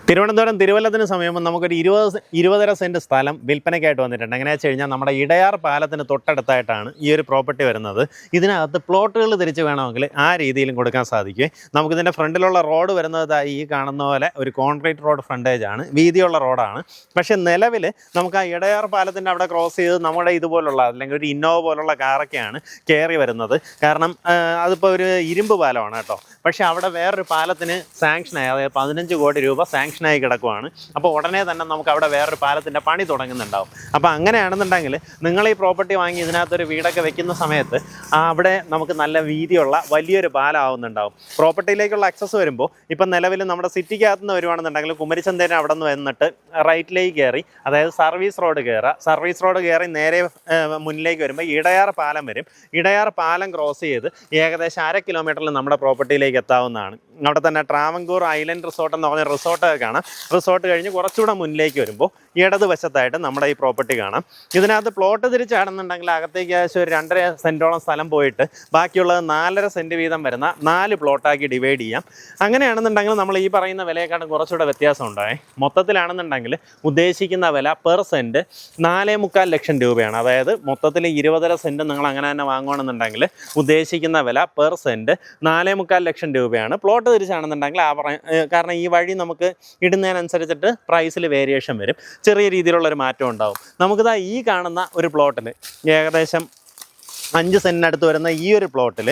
തിരുവനന്തപുരം തിരുവല്ലത്തിന് സമീപം നമുക്കൊരു 20 സെൻറ്റ് സ്ഥലം വിൽപ്പനയ്ക്കായിട്ട് വന്നിട്ടുണ്ട്. എങ്ങനെയാണെന്ന് വെച്ച് കഴിഞ്ഞാൽ നമ്മുടെ ഇടയാർ പാലത്തിന് തൊട്ടടുത്തായിട്ടാണ് ഈ ഒരു പ്രോപ്പർട്ടി വരുന്നത്. ഇതിനകത്ത് പ്ലോട്ടുകൾ തിരിച്ച് വേണമെങ്കിൽ ആ രീതിയിലും കൊടുക്കാൻ സാധിക്കും. നമുക്കിതിൻ്റെ ഫ്രണ്ടിലുള്ള റോഡ് വരുന്നത് ഈ കാണുന്ന പോലെ ഒരു കോൺക്രീറ്റ് റോഡ് ഫ്രണ്ടേജാണ്, വീതിയുള്ള റോഡാണ്. പക്ഷേ നിലവിൽ നമുക്ക് ആ ഇടയാർ പാലത്തിൻ്റെ അവിടെ ക്രോസ് ചെയ്ത് നമ്മുടെ ഇതുപോലുള്ള അല്ലെങ്കിൽ ഒരു ഇന്നോവ പോലുള്ള കാറൊക്കെയാണ് കയറി വരുന്നത്. കാരണം അതിപ്പോൾ ഒരു ഇരുമ്പ് പാലമാണ് കേട്ടോ. പക്ഷേ അവിടെ വേറൊരു പാലത്തിന് സാങ്ഷനായി, അതായത് 15 കോടി രൂപ സാങ്ഷനായി കിടക്കുവാണ്. അപ്പോൾ ഉടനെ തന്നെ നമുക്ക് അവിടെ വേറൊരു പാലത്തിൻ്റെ പണി തുടങ്ങുന്നുണ്ടാവും. അപ്പോൾ അങ്ങനെയാണെന്നുണ്ടെങ്കിൽ നിങ്ങൾ ഈ പ്രോപ്പർട്ടി വാങ്ങി ഇതിനകത്തൊരു വീടൊക്കെ വെക്കുന്ന സമയത്ത് അവിടെ നമുക്ക് നല്ല വീതിയുള്ള വലിയൊരു പാലമാവുന്നുണ്ടാവും. പ്രോപ്പർട്ടിയിലേക്കുള്ള ആക്സസ് വരുമ്പോൾ ഇപ്പം നിലവിൽ നമ്മുടെ സിറ്റിക്കകത്ത് നിന്ന് വരുവാണെന്നുണ്ടെങ്കിൽ കുമരിച്ചന്തേനെ അവിടെ നിന്ന് വന്നിട്ട് റൈറ്റിലേക്ക് കയറി, അതായത് സർവീസ് റോഡ് കയറുക. സർവീസ് റോഡ് കയറി നേരെ മുന്നിലേക്ക് വരുമ്പോൾ ഇടയാർ പാലം വരും. ഇടയാർ പാലം ക്രോസ് ചെയ്ത് ഏകദേശം 1/2 കിലോമീറ്ററിൽ നമ്മുടെ പ്രോപ്പർട്ടിയിലേക്ക് എത്താവുന്നതാണ്. അവിടെ തന്നെ ട്രാവൻകൂർ ഐലൻഡ് റിസോർട്ട് എന്ന് പറഞ്ഞ റിസോർട്ടൊക്കെ കാണാം. റിസോർട്ട് കഴിഞ്ഞ് കുറച്ചുകൂടെ മുന്നിലേക്ക് വരുമ്പോൾ ഇടതുവശത്തായിട്ട് നമ്മുടെ ഈ പ്രോപ്പർട്ടി കാണാം. ഇതിനകത്ത് പ്ലോട്ട് തിരിച്ചാണെന്നുണ്ടെങ്കിൽ അകത്തേക്ക് ഏകദേശം ഒരു 2.5 സെൻറ്റോളം സ്ഥലം പോയിട്ട് ബാക്കിയുള്ളത് 4.5 സെൻറ്റ് വീതം വരുന്ന 4 പ്ലോട്ടാക്കി ഡിവൈഡ് ചെയ്യാം. അങ്ങനെയാണെന്നുണ്ടെങ്കിൽ നമ്മൾ ഈ പറയുന്ന വിലയെക്കാട്ടും കുറച്ചുകൂടെ വ്യത്യാസം ഉണ്ടായി. മൊത്തത്തിലാണെന്നുണ്ടെങ്കിൽ ഉദ്ദേശിക്കുന്ന വില പെർ സെൻറ്റ് 4.25 ലക്ഷം രൂപയാണ്. അതായത് മൊത്തത്തിൽ 20.5 സെൻറ്റ് നിങ്ങൾ അങ്ങനെ തന്നെ വാങ്ങുകയാണെന്നുണ്ടെങ്കിൽ ഉദ്ദേശിക്കുന്ന വില പെർ സെൻറ്റ് 4.25 ലക്ഷം രൂപയാണ്. പ്ലോട്ട് തിരിച്ചാണെന്നുണ്ടെങ്കിൽ കാരണം ഈ വഴി നമുക്ക് ഇടുന്നതിനനുസരിച്ചിട്ട് പ്രൈസിൽ വേരിയേഷൻ വരും, ചെറിയ രീതിയിലുള്ളൊരു മാറ്റം ഉണ്ടാവും. നമുക്കിതാ ഈ കാണുന്ന ഒരു പ്ലോട്ടിൽ ഏകദേശം 5 സെൻറ്റിനടുത്ത് വരുന്ന ഈ ഒരു പ്ലോട്ടിൽ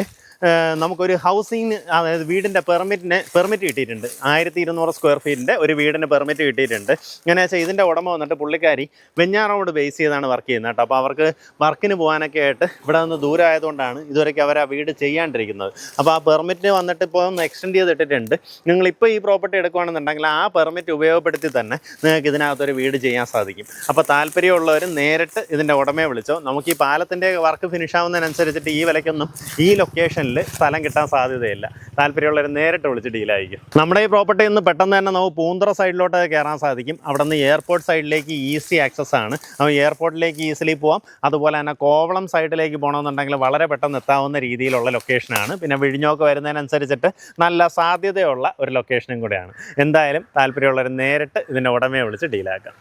നമുക്കൊരു ഹൗസിങ്, അതായത് വീടിൻ്റെ പെർമിറ്റ് കിട്ടിയിട്ടുണ്ട്. 1200 സ്ക്വയർ ഫീറ്റിൻ്റെ ഒരു വീടിന് പെർമിറ്റ് കിട്ടിയിട്ടുണ്ട്. എങ്ങനെ വെച്ചാൽ ഇതിൻ്റെ ഉടമ വന്നിട്ട് പുള്ളിക്കാരി വെഞ്ഞാറമൂട് ബേസ് ചെയ്താണ് വർക്ക് ചെയ്യുന്നത് കേട്ടോ. അപ്പോൾ അവർക്ക് വർക്കിന് പോകാനൊക്കെ ആയിട്ട് ഇവിടെ നിന്ന് ദൂരമായതുകൊണ്ടാണ് ഇതുവരെയ്ക്ക് അവർ ആ വീട് ചെയ്യാണ്ടിരിക്കുന്നത്. അപ്പോൾ ആ പെർമിറ്റ് വന്നിട്ട് ഇപ്പോൾ ഒന്ന് എക്സ്റ്റെൻഡ് ചെയ്തിട്ടിട്ടുണ്ട്. നിങ്ങളിപ്പോൾ ഈ പ്രോപ്പർട്ടി എടുക്കുകയാണെന്നുണ്ടെങ്കിൽ ആ പെർമിറ്റ് ഉപയോഗപ്പെടുത്തി തന്നെ നിങ്ങൾക്ക് ഇതിനകത്തൊരു വീട് ചെയ്യാൻ സാധിക്കും. അപ്പോൾ താല്പര്യമുള്ളവർ നേരിട്ട് ഇതിൻ്റെ ഉടമയെ വിളിച്ചോ. നമുക്ക് ഈ പാലത്തിൻ്റെ വർക്ക് ഫിനിഷ് ആവുന്നതിനനുസരിച്ചിട്ട് ഈ വിലയ്ക്കൊന്നും ഈ ലൊക്കേഷൻ സ്ഥലം കിട്ടാൻ സാധ്യതയില്ല. താല്പര്യമുള്ളവർ നേരിട്ട് വിളിച്ച് ഡീലായിരിക്കും. നമ്മുടെ ഈ പ്രോപ്പർട്ടി ഒന്ന് പെട്ടെന്ന് തന്നെ നമുക്ക് പൂന്തറ സൈഡിലോട്ട് കയറാൻ സാധിക്കും. അവിടെ നിന്ന് എയർപോർട്ട് സൈഡിലേക്ക് ഈസി ആക്സസ് ആണ്. അപ്പോൾ എയർപോർട്ടിലേക്ക് ഈസിലി പോകാം. അതുപോലെ തന്നെ കോവളം സൈഡിലേക്ക് പോകണമെന്നുണ്ടെങ്കിൽ വളരെ പെട്ടെന്ന് എത്താവുന്ന രീതിയിലുള്ള ലൊക്കേഷനാണ്. പിന്നെ വിഴിഞ്ഞോക്ക് വരുന്നതിനനുസരിച്ചിട്ട് നല്ല സാധ്യതയുള്ള ഒരു ലൊക്കേഷനും കൂടെയാണ്. എന്തായാലും താല്പര്യമുള്ളവർ നേരിട്ട് ഇതിൻ്റെ ഉടമയെ വിളിച്ച് ഡീലാക്കാം.